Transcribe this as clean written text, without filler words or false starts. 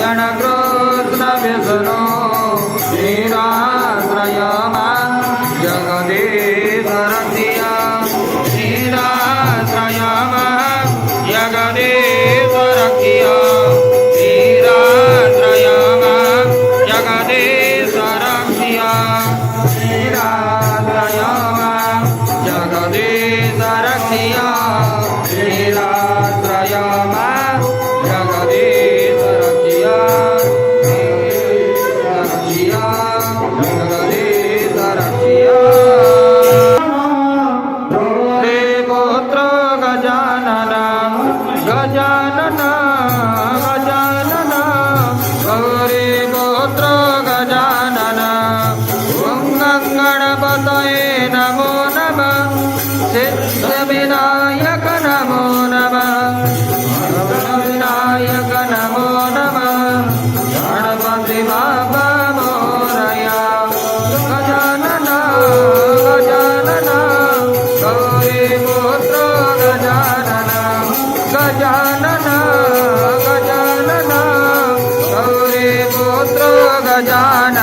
गणकृष्ण व्यसनो निराश्रय मां जगदीश रक्षिय निराश्रय मां जगदीश रक्षिय निराश्रय मां जगदीश रक्षिय निराश्रय मां जगदीश रक्षिय निराश्रय मां जगदीश रक्षिय जगदीश रक्षिय रे पुत्र गजानन गजानन गजानन गौरी पुत्र गजानन ओं गणपतये नमो नमः सिद्धिविनायक नमो नमः विनायक नमो नमः गणपति बाबा मोरया गजानन गजानन गौरी पुत्र गजानन गजानन गजानन गौरी पुत्र गजानन